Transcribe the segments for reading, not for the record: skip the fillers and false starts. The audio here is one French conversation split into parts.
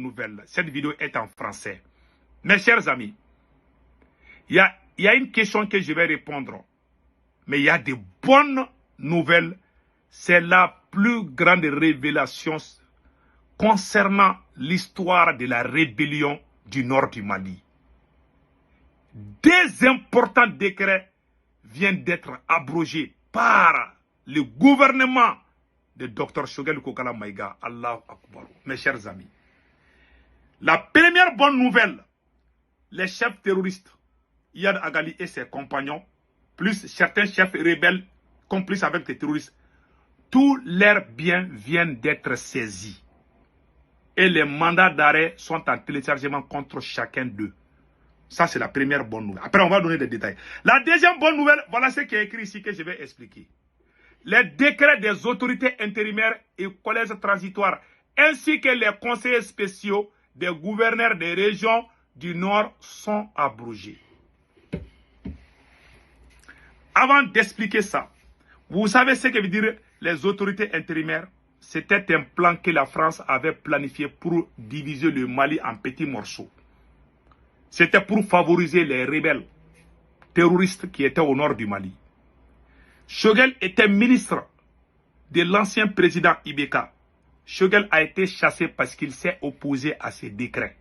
nouvelle. Cette vidéo est en français. Mes chers amis, il y a une question que je vais répondre. Mais il y a de bonnes nouvelles. C'est la plus grande révélation concernant l'histoire de la rébellion du nord du Mali. Des importants décrets viennent d'être abrogés par le gouvernement de Dr Choguel Kokala Maïga. Allahu Akbar. Mes chers amis, la première bonne nouvelle, les chefs terroristes, Iyad Agali et ses compagnons, plus certains chefs rebelles complices avec les terroristes, tous leurs biens viennent d'être saisis. Et les mandats d'arrêt sont en téléchargement contre chacun d'eux. Ça, c'est la première bonne nouvelle. Après, on va donner des détails. La deuxième bonne nouvelle, voilà ce qui est écrit ici que je vais expliquer. Les décrets des autorités intérimaires et collèges transitoires, ainsi que les conseillers spéciaux des gouverneurs des régions du Nord sont abrogés. Avant d'expliquer ça, vous savez ce que veut dire les autorités intérimaires? C'était un plan que la France avait planifié pour diviser le Mali en petits morceaux. C'était pour favoriser les rebelles terroristes qui étaient au nord du Mali. Choguel était ministre de l'ancien président Ibeka. Choguel a été chassé parce qu'il s'est opposé à ces décrets.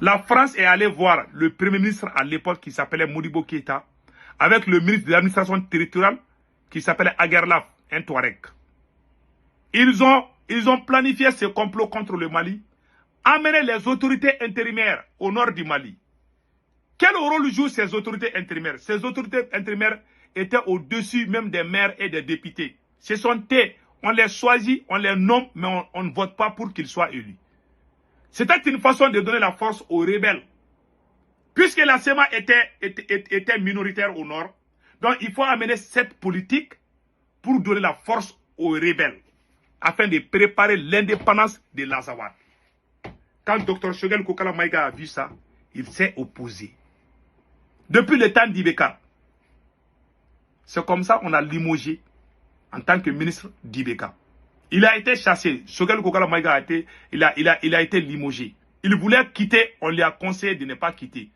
La France est allée voir le premier ministre à l'époque qui s'appelait Modibo Keïta avec le ministre de l'administration territoriale qui s'appelait Aguerlaf, un Touareg. Ils ont planifié ce complot contre le Mali, amener les autorités intérimaires au nord du Mali. Quel rôle jouent ces autorités intérimaires? Ces autorités intérimaires étaient au-dessus même des maires et des députés. Ce sont eux, on les choisit, on les nomme, mais on ne vote pas pour qu'ils soient élus. C'était une façon de donner la force aux rebelles. Puisque la SEMA était minoritaire au nord, donc il faut amener cette politique pour donner la force aux rebelles, afin de préparer l'indépendance de l'Azawad. Quand Dr Choguel Kokala Maïga a vu ça, il s'est opposé. Depuis le temps d'Ibeka, c'est comme ça qu'on a limogé en tant que ministre d'Ibeka. Il a été chassé. Choguel Kokala Maïga a été limogé. Il voulait quitter, on lui a conseillé de ne pas quitter.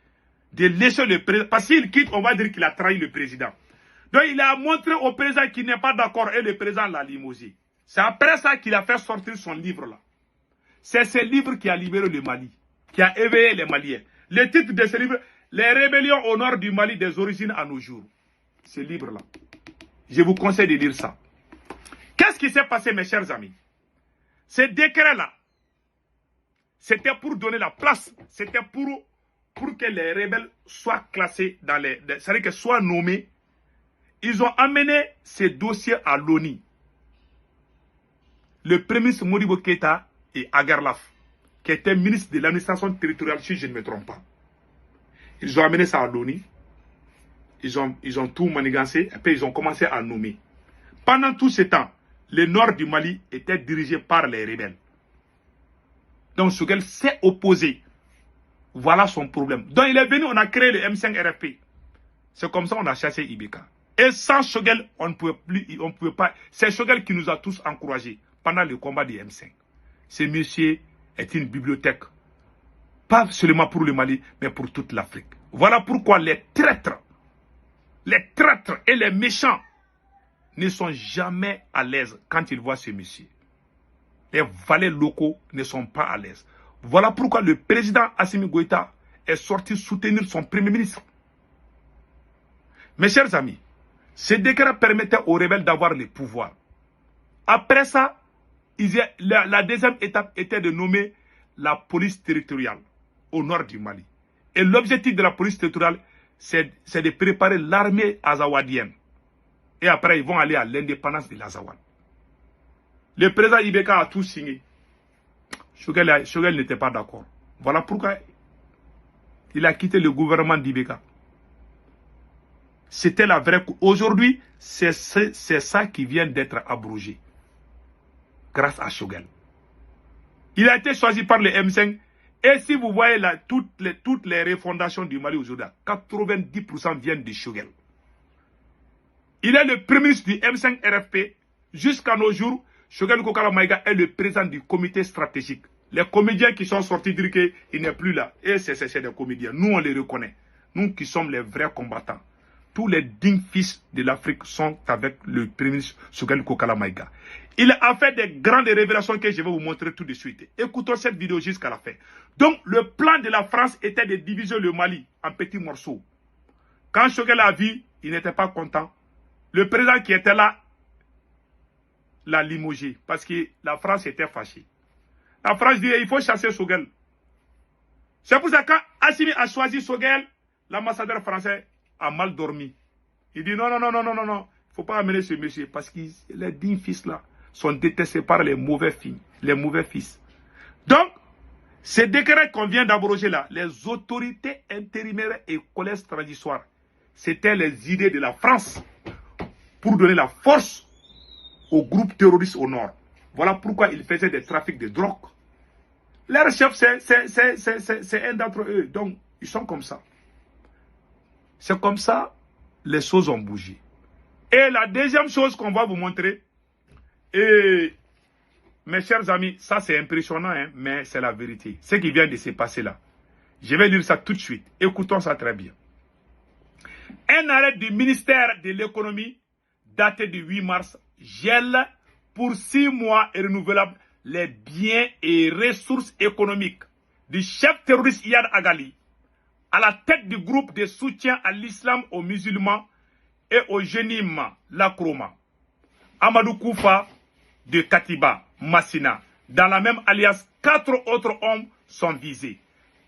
De laisser le président. Parce qu'il quitte, on va dire qu'il a trahi le président. Donc il a montré au président qu'il n'est pas d'accord et le président l'a limogé. C'est après ça qu'il a fait sortir son livre là. C'est ce livre qui a libéré le Mali, qui a éveillé les Maliens. Le titre de ce livre, Les rébellions au nord du Mali des origines à nos jours. Ce livre-là. Je vous conseille de lire ça. Qu'est-ce qui s'est passé, mes chers amis? Ce décret-là, c'était pour donner la place, c'était pour que les rebelles soient classés dans les... C'est-à-dire qu'ils soient nommés. Ils ont amené ces dossiers à l'ONU. Le premier ministre Modibo Keïta et Aguerlaf, qui était ministre de l'administration territoriale, si je ne me trompe pas. Ils ont amené ça à l'ONU. Ils ont tout manigancé et puis ils ont commencé à nommer. Pendant tout ce temps, le nord du Mali était dirigé par les rebelles. Donc Choguel s'est opposé. Voilà son problème. Donc il est venu, on a créé le M5 RFP. C'est comme ça qu'on a chassé Ibeka. Et sans Choguel, on ne pouvait pas. C'est Choguel qui nous a tous encouragés pendant le combat du M5. Ce monsieur est une bibliothèque. Pas seulement pour le Mali, mais pour toute l'Afrique. Voilà pourquoi les traîtres et les méchants ne sont jamais à l'aise quand ils voient ce monsieur. Les valets locaux ne sont pas à l'aise. Voilà pourquoi le président Assimi Goïta est sorti soutenir son premier ministre. Mes chers amis, ce décret permettait aux rebelles d'avoir le pouvoir. Après ça, la deuxième étape était de nommer la police territoriale au nord du Mali. Et l'objectif de la police territoriale, c'est de préparer l'armée azawadienne. Et après, ils vont aller à l'indépendance de l'Azawad. Le président Ibeka a tout signé. Choguel n'était pas d'accord. Voilà pourquoi il a quitté le gouvernement d'Ibeka. C'était la vraie... Aujourd'hui, c'est ça qui vient d'être abrogé. Grâce à Choguel. Il a été choisi par le M5. Et si vous voyez là, toutes les refondations du Mali aujourd'hui, 90% viennent de Choguel. Il est le premier ministre du M5 RFP. Jusqu'à nos jours, Choguel Kokala Maïga est le président du comité stratégique. Les comédiens qui sont sortis dire qu'il n'est plus là. Et c'est des comédiens. Nous, on les reconnaît. Nous qui sommes les vrais combattants. Tous les dignes fils de l'Afrique sont avec le Premier ministre Choguel Kokala Maïga. Il a fait des grandes révélations que je vais vous montrer tout de suite. Écoutons cette vidéo jusqu'à la fin. Donc, le plan de la France était de diviser le Mali en petits morceaux. Quand Choguel a vu, il n'était pas content. Le président qui était là l'a limogé parce que la France était fâchée. La France dit il faut chasser Choguel. C'est pour ça que quand Assimi a choisi Choguel, l'ambassadeur français a mal dormi. Il dit non, il ne faut pas amener ce monsieur parce que les dignes fils là sont détestés par les mauvais filles, les mauvais fils. Donc, ces décrets qu'on vient d'abroger là, les autorités intérimaires et collèges transitoire, c'était les idées de la France pour donner la force aux groupes terroristes au nord. Voilà pourquoi ils faisaient des trafics de drogue. Leur chef, c'est un d'entre eux. Donc, ils sont comme ça. C'est comme ça, les choses ont bougé. Et la deuxième chose qu'on va vous montrer, et mes chers amis, ça c'est impressionnant, hein, mais c'est la vérité. Ce qui vient de se passer là. Je vais lire ça tout de suite. Écoutons ça très bien. Un arrêt du ministère de l'économie daté du 8 mars gèle pour 6 mois et renouvelable les biens et ressources économiques du chef terroriste Iyad Agali à la tête du groupe de soutien à l'islam, aux musulmans et au Jenim Lakroma. Amadou Koufa de Katiba, Massina. Dans la même alliance, 4 autres hommes sont visés.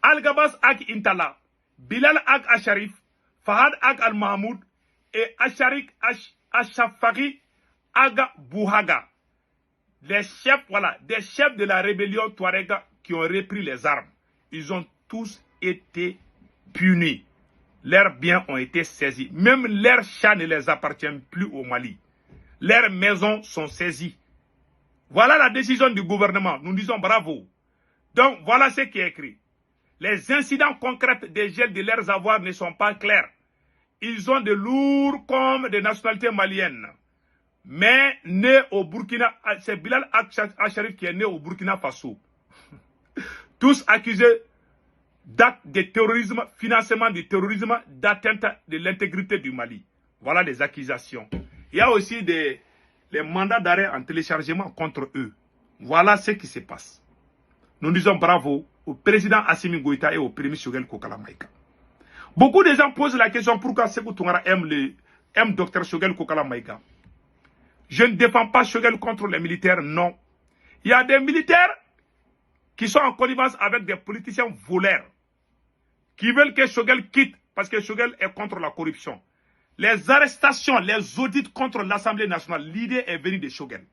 Al-Gabas Ag Intala, Bilal Ag Asharif, Fahad Ag Al-Mahmoud et Asharik Ashafari Ag Bouhaga. Les chefs, voilà, des chefs de la rébellion Touareg qui ont repris les armes. Ils ont tous été punis. Leurs biens ont été saisis. Même leurs chats ne les appartiennent plus au Mali. Leurs maisons sont saisies. Voilà la décision du gouvernement. Nous disons bravo. Donc, voilà ce qui est écrit. Les incidents concrets des gels de leurs avoirs ne sont pas clairs. Ils ont de lourds comme des nationalités maliennes. Mais né au Burkina, c'est Bilal Acharif qui est né au Burkina Faso. Tous accusés d'actes de terrorisme, financement du terrorisme, d'atteinte de l'intégrité du Mali. Voilà les accusations. Il y a aussi les mandats d'arrêt en téléchargement contre eux. Voilà ce qui se passe. Nous disons bravo au président Assimi Goïta et au premier ministre Choguel Kokala Maïga. Beaucoup de gens posent la question pourquoi Sékou Toungara aime Dr Choguel Kokala Maïga. Je ne défends pas Choguel contre les militaires, non. Il y a des militaires qui sont en connivence avec des politiciens voleurs, qui veulent que Choguel quitte parce que Choguel est contre la corruption. Les arrestations, les audits contre l'Assemblée nationale, l'idée est venue de Choguel.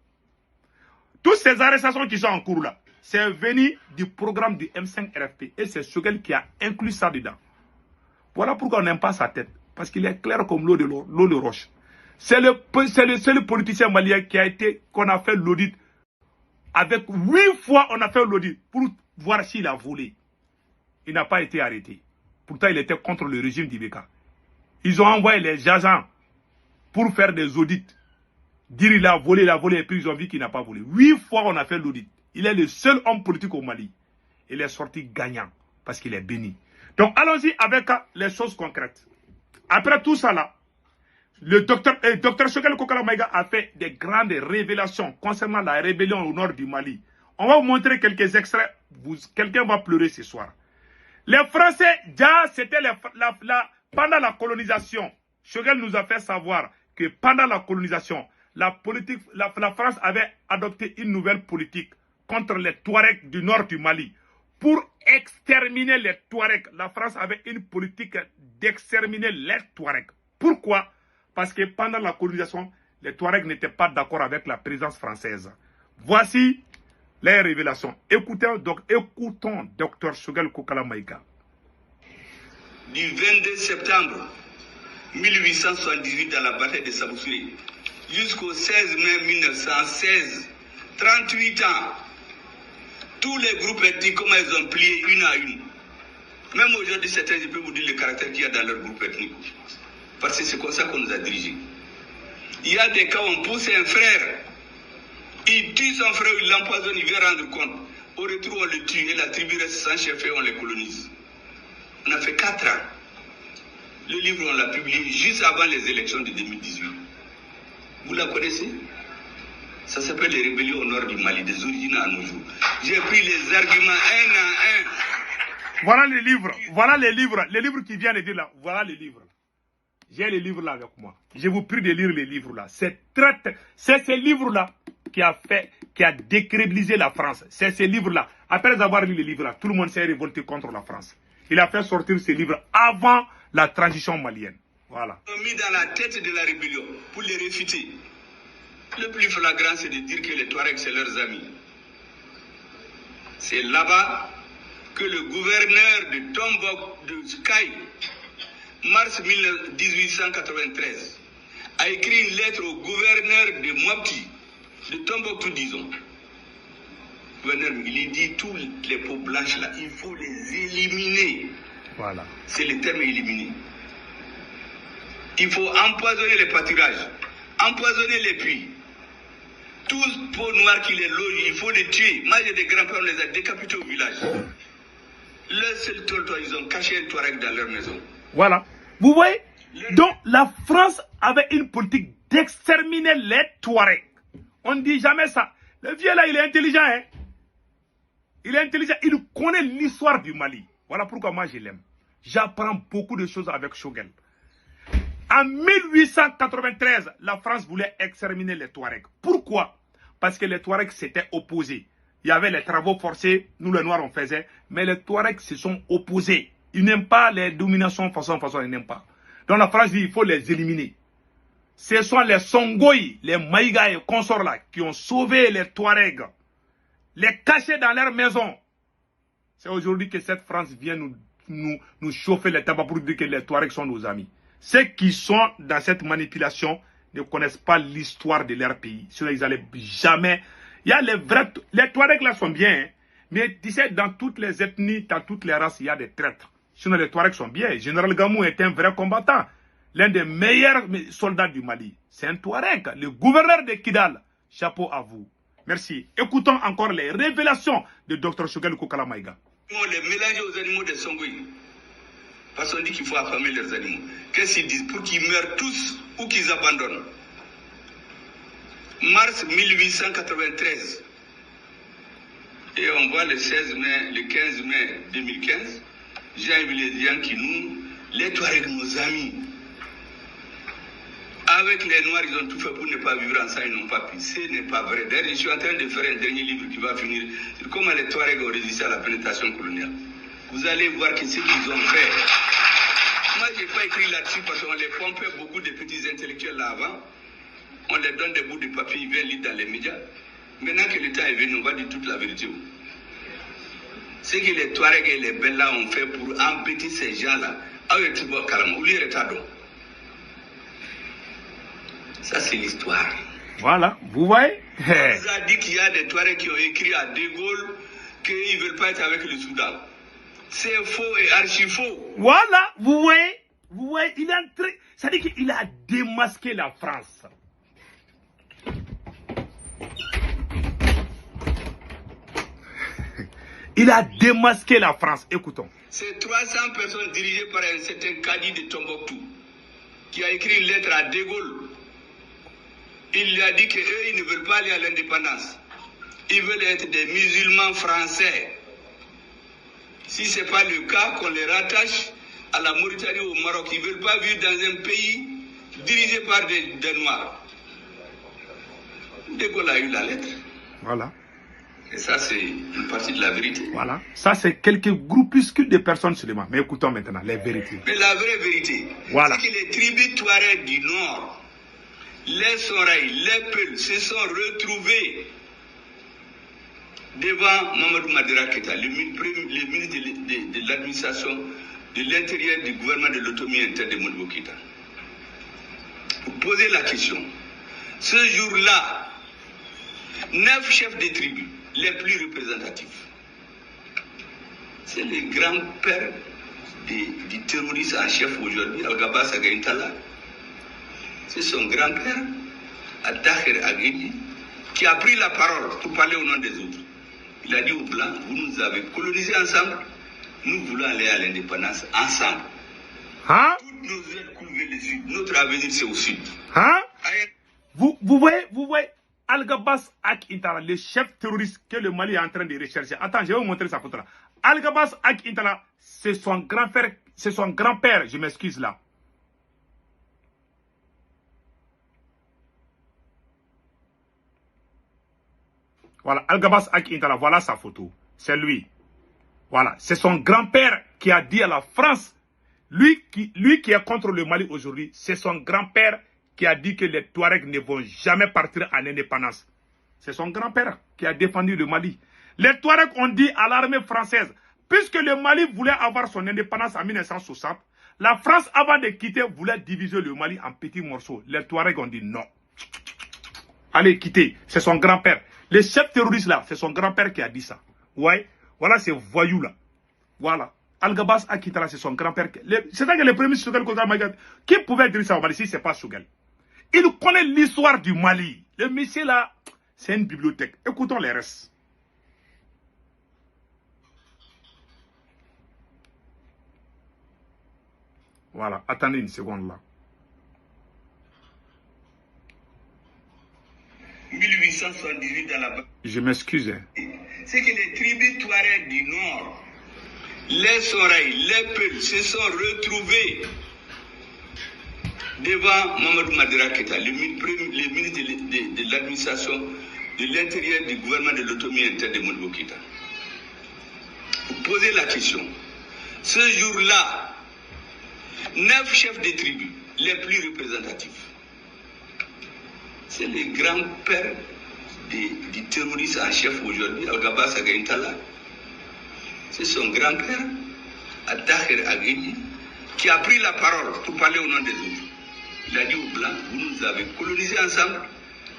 Toutes ces arrestations qui sont en cours là, c'est venu du programme du M5 RFP et c'est Choguel qui a inclus ça dedans. Voilà pourquoi on n'aime pas sa tête, parce qu'il est clair comme l'eau de roche. C'est le seul politicien malien qu'on a fait l'audit. Avec 8 fois, on a fait l'audit pour voir s'il a volé. Il n'a pas été arrêté. Pourtant, il était contre le régime d'Ibeka. Ils ont envoyé les agents pour faire des audits. Dire il a volé, et puis ils ont vu qu'il n'a pas volé. 8 fois, on a fait l'audit. Il est le seul homme politique au Mali. Il est sorti gagnant parce qu'il est béni. Donc, allons-y avec les choses concrètes. Après tout ça là, le docteur Choguel Kokala Maïga a fait des grandes révélations concernant la rébellion au nord du Mali. On va vous montrer quelques extraits. Quelqu'un va pleurer ce soir. Les Français, déjà, c'était pendant la colonisation. Choguel nous a fait savoir que pendant la colonisation, la France avait adopté une nouvelle politique contre les Touaregs du nord du Mali. Pour exterminer les Touaregs, la France avait une politique d'exterminer les Touaregs. Pourquoi? Parce que pendant la colonisation, les Touaregs n'étaient pas d'accord avec la présence française. Voici les révélations. Écoutons Dr Choguel Kokala Maïga. Du 22 septembre 1878 dans la bataille de Saboussouri jusqu'au 16 mai 1916, 38 ans, tous les groupes ethniques, comment ils ont plié une à une. Même aujourd'hui, certains, je peux vous dire le caractère qu'il y a dans leur groupe ethnique. Parce que c'est comme ça qu'on nous a dirigés. Il y a des cas où on pousse un frère, il tue son frère, il l'empoisonne, il veut rendre compte. Au retour, on le tue et la tribu reste sans chef et on les colonise. On a fait 4 ans. Le livre, on l'a publié juste avant les élections de 2018. Vous la connaissez? Ça s'appelle les rébellions au nord du Mali, des origines à nos jours. J'ai pris les arguments un à un. Voilà les livres qui viennent de dire là, voilà les livres. J'ai les livres là avec moi. Je vous prie de lire les livres là. C'est ces livres là qui a décrédibilisé la France. C'est ces livres là. Après avoir lu les livres là, tout le monde s'est révolté contre la France. Il a fait sortir ces livres avant la transition malienne. Voilà. Ils ont mis dans la tête de la rébellion pour les réfuter. Le plus flagrant, c'est de dire que les Touaregs, c'est leurs amis. C'est là-bas que le gouverneur de Tombouctou, de Sky, mars 1893, a écrit une lettre au gouverneur de Mopti, de Tombouctou, disons. Gouverneur, il dit tous les peaux blanches là, il faut les éliminer. Voilà. C'est le terme éliminer. Il faut empoisonner les pâturages, empoisonner les puits. Tous les peaux noires qui les logent, il faut les tuer. Moi j'ai des grands-pères, on les a décapités au village. Le seul territoire, ils ont caché un Touareg dans leur maison. Voilà. Vous voyez? Donc la France avait une politique d'exterminer les Touaregs. On ne dit jamais ça. Le vieux là, il est intelligent, hein? Il est intelligent, il connaît l'histoire du Mali. Voilà pourquoi moi je l'aime. J'apprends beaucoup de choses avec Choguel. En 1893, la France voulait exterminer les Touaregs. Pourquoi? Parce que les Touaregs s'étaient opposés. Il y avait les travaux forcés, nous les Noirs on faisait, mais les Touaregs se sont opposés. Ils n'aiment pas les dominations façon, ils n'aiment pas. Donc la France dit il faut les éliminer. Ce sont les Songoï, les Maïga et consorts là qui ont sauvé les Touaregs, les cacher dans leur maison. C'est aujourd'hui que cette France vient nous chauffer les tabacs pour dire que les Touaregs sont nos amis. Ceux qui sont dans cette manipulation ne connaissent pas l'histoire de leur pays. Sinon, ils n'allaient jamais. Il y a les Touaregs là sont bien, hein, mais tu sais, dans toutes les ethnies, dans toutes les races, il y a des traîtres. Sinon, les Touaregs sont bien. Général Gamou est un vrai combattant. L'un des meilleurs soldats du Mali. C'est un Touareg. Le gouverneur de Kidal. Chapeau à vous. Merci. Écoutons encore les révélations de Dr Choguel Kokala Maïga. On les mélange aux animaux des Songoï. Parce qu'on dit qu'il faut affamer leurs animaux. Qu'est-ce qu'ils disent? Pour qu'ils meurent tous ou qu'ils abandonnent. Mars 1893. Et on voit le 16 mai, le 15 mai 2015, Jean-Yves Le Drian qui nous, les Touaregs, nos amis. Avec les Noirs, ils ont tout fait pour ne pas vivre ensemble, ils n'ont pas pu. Ce n'est pas vrai. D'ailleurs, je suis en train de faire un dernier livre qui va finir sur comment les Touaregs ont résisté à la pénétration coloniale. Vous allez voir que ce qu'ils ont fait. Moi, je n'ai pas écrit là-dessus parce qu'on les pompait beaucoup de petits intellectuels là avant. On les donne des bouts de papier, ils viennent lire dans les médias. Maintenant que le temps est venu, on va dire toute la vérité. Ce que les Touaregs et les Bellas ont fait pour embêter ces gens-là, ça, c'est l'histoire. Voilà, vous voyez? On nous a dit qu'il y a des Touaregs qui ont écrit à De Gaulle qu'ils ne veulent pas être avec le Soudan. C'est faux et archi faux. Voilà, vous voyez, il est entré. Ça dit qu'il a démasqué la France. Il a démasqué la France. Écoutons. C'est 300 personnes dirigées par un certain Kadi de Tombouctou qui a écrit une lettre à De Gaulle. Il lui a dit qu'eux, ils ne veulent pas aller à l'indépendance. Ils veulent être des musulmans français. Si ce n'est pas le cas, qu'on les rattache à la Mauritanie ou au Maroc. Ils ne veulent pas vivre dans un pays dirigé par des Noirs. De Gaulle a eu la lettre. Voilà. Et ça, c'est une partie de la vérité. Voilà. Ça, c'est quelques groupuscules de personnes seulement. Mais écoutons maintenant les vérités. Mais la vraie vérité, voilà, c'est que les tribus Touaregs du Nord, les Soraï, les Peuls, se sont retrouvés devant Mamadou Madera Keïta, le ministre de l'administration de l'intérieur du gouvernement de l'autonomie interne de Modibo Keïta. Pour poser la question, ce jour-là, 9 chefs de tribus, les plus représentatifs, c'est le grand-père du terroriste en chef aujourd'hui, Al-Gaba Sagaïntala. C'est son grand-père, Al-Tahir Aguili, qui a pris la parole pour parler au nom des autres. Il a dit aux Blancs, vous nous avez colonisés ensemble, nous voulons aller à l'indépendance ensemble. Hein? Toutes nos aides coulent vers le sud, notre avenir c'est au sud. Hein? Vous voyez Al-Gabas Ak Intala, le chef terroriste que le Mali est en train de rechercher. Attends, je vais vous montrer sa photo là. Al-Gabas Ak Intala, c'est son grand-père, je m'excuse là. Voilà, Al-Gabas Ak Intala, voilà sa photo. C'est lui. Voilà, c'est son grand-père qui a dit à la France, lui qui est contre le Mali aujourd'hui, c'est son grand-père qui a dit que les Touaregs ne vont jamais partir en indépendance. C'est son grand-père qui a défendu le Mali. Les Touaregs ont dit à l'armée française, puisque le Mali voulait avoir son indépendance en 1960, la France, avant de quitter, voulait diviser le Mali en petits morceaux. Les Touaregs ont dit non. Allez, quittez. C'est son grand-père. Les chefs terroristes là, c'est son grand-père qui a dit ça. Ouais. Voilà ces voyous là. Voilà. Al-Gabas Akitala, c'est son grand-père. C'est ça que le premier Choguel Koka, qui pouvait dire ça au Mali si ce n'est pas Choguel? Il connaît l'histoire du Mali. Le monsieur là, c'est une bibliothèque. Écoutons les restes. Voilà, attendez une seconde là. 1878 dans la... Je m'excuse. C'est que les tribus Touaregs du Nord, les Soreilles, les Peuls se sont retrouvés devant Mamadou Madera Keta, le ministre de l'administration de l'intérieur du gouvernement de l'autonomie interne de Modibo Keïta. Vous posez la question. Ce jour-là, 9 chefs de tribus, les plus représentatifs, c'est le grand-père du terroriste en chef aujourd'hui, Al-Gabas Agaïntala. C'est son grand-père, Adakher Agueni, qui a pris la parole pour parler au nom des autres. Il a dit aux Blancs, vous nous avez colonisés ensemble,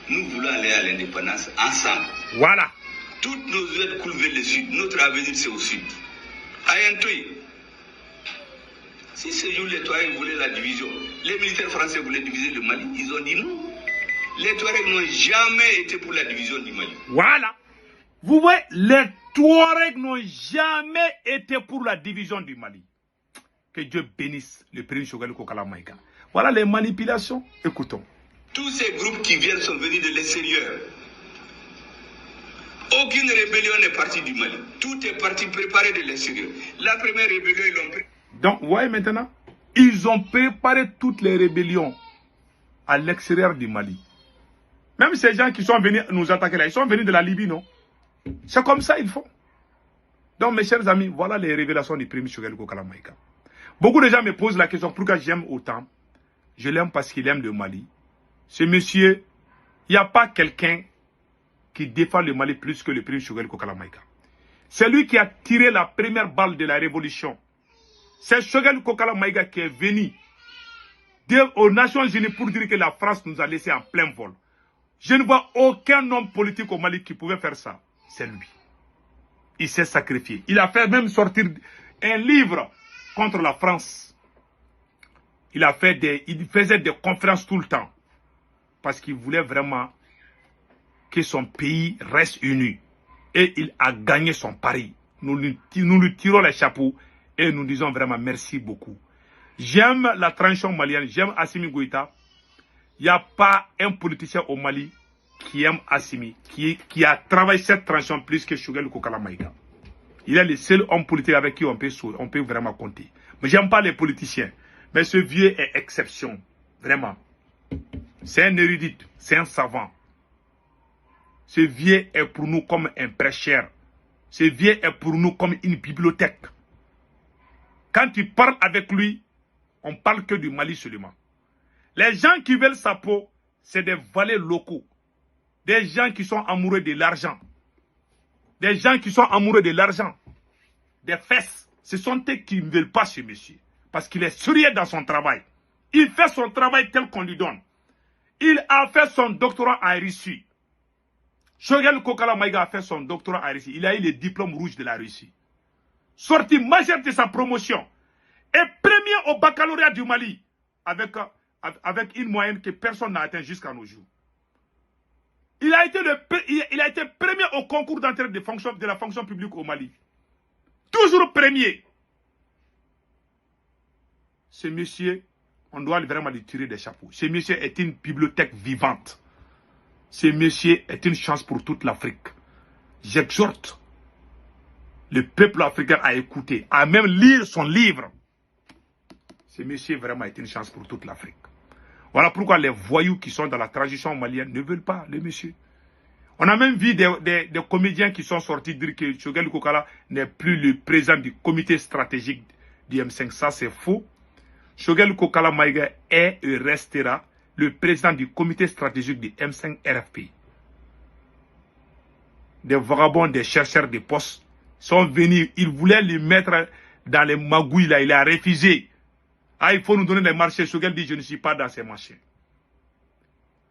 nous voulons aller à l'indépendance ensemble. Voilà. Toutes nos aides coulent vers le sud, notre avenir c'est au sud. Ayantoui, si ce jour les Touaregs voulaient la division, les militaires français voulaient diviser le Mali, ils ont dit non. Les Touaregs n'ont jamais été pour la division du Mali. Voilà. Vous voyez, les Touaregs n'ont jamais été pour la division du Mali. Que Dieu bénisse le président Choguel Kokala Maïga. Voilà les manipulations. Écoutons. Tous ces groupes qui viennent sont venus de l'extérieur. Aucune rébellion n'est partie du Mali. Tout est parti préparé de l'extérieur. La première rébellion, ils l'ont pris. Donc, vous voyez maintenant, ils ont préparé toutes les rébellions à l'extérieur du Mali. Même ces gens qui sont venus nous attaquer là, ils sont venus de la Libye, non? C'est comme ça, ils font. Donc, mes chers amis, voilà les révélations du premier Choguel Kokala Maïga. Beaucoup de gens me posent la question, pourquoi j'aime autant? Je l'aime parce qu'il aime le Mali. Ce monsieur, il n'y a pas quelqu'un qui défend le Mali plus que le premier Choguel Kokala Maïga. C'est lui qui a tiré la première balle de la révolution. C'est Choguel Kokala Maïga qui est venu aux Nations Unies pour dire que la France nous a laissé en plein vol. Je ne vois aucun homme politique au Mali qui pouvait faire ça. C'est lui. Il s'est sacrifié. Il a fait même sortir un livre contre la France. Il faisait des conférences tout le temps. Parce qu'il voulait vraiment que son pays reste uni. Et il a gagné son pari. Nous lui tirons les chapeaux et nous disons vraiment merci beaucoup. J'aime la transition malienne, j'aime Assimi Goïta. Il n'y a pas un politicien au Mali qui aime Assimi, qui a travaillé cette transition plus que Choguel Kokala Maïga. Il est le seul homme politique avec qui on peut vraiment compter. Mais j'aime pas les politiciens. Mais ce vieux est exception. Vraiment. C'est un érudit, c'est un savant. Ce vieux est pour nous comme un prêcheur. Ce vieux est pour nous comme une bibliothèque. Quand tu parles avec lui, on parle que du Mali seulement. Les gens qui veulent sa peau, c'est des valets locaux. Des gens qui sont amoureux de l'argent. Des gens qui sont amoureux de l'argent. Des fesses. Ce sont eux qui ne veulent pas ce monsieur. Parce qu'il est sérieux dans son travail. Il fait son travail tel qu'on lui donne. Il a fait son doctorat en Russie. Choguel Kokala Maïga a fait son doctorat en Russie. Il a eu le diplôme rouge de la Russie. Sorti majeur de sa promotion. Et premier au baccalauréat du Mali. Avec une moyenne que personne n'a atteint jusqu'à nos jours. Il a été premier au concours d'entrée de la fonction publique au Mali. Toujours premier. Ce monsieur, on doit vraiment lui tirer des chapeaux. Ce monsieur est une bibliothèque vivante. Ce monsieur est une chance pour toute l'Afrique. J'exhorte le peuple africain à écouter, à même lire son livre. Ce monsieur vraiment est une chance pour toute l'Afrique. Voilà pourquoi les voyous qui sont dans la transition malienne ne veulent pas le monsieur. On a même vu des comédiens qui sont sortis dire que Choguel Kokala n'est plus le président du comité stratégique du M5. Ça, c'est faux. Choguel Kokala Maïga est et restera le président du comité stratégique du M5 RFP. Des vagabonds, des chercheurs de postes sont venus. Ils voulaient le mettre dans les magouilles là. Il a refusé. Ah, il faut nous donner les marchés. Choguel dit, je ne suis pas dans ces marchés.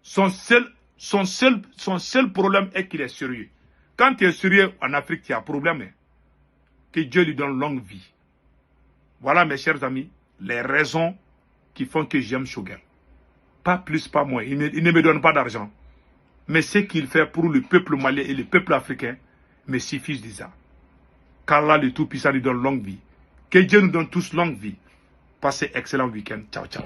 Son seul problème est qu'il est sérieux. Quand tu es sérieux en Afrique, il y a un problème. Que Dieu lui donne longue vie. Voilà, mes chers amis, les raisons qui font que j'aime Choguel. Pas plus, pas moins. Il ne me donne pas d'argent. Mais ce qu'il fait pour le peuple malien et le peuple africain me suffit déjà. Qu'Allah le Tout-Puissant lui donne longue vie. Que Dieu nous donne tous longue vie. Passez excellent week-end. Ciao, ciao.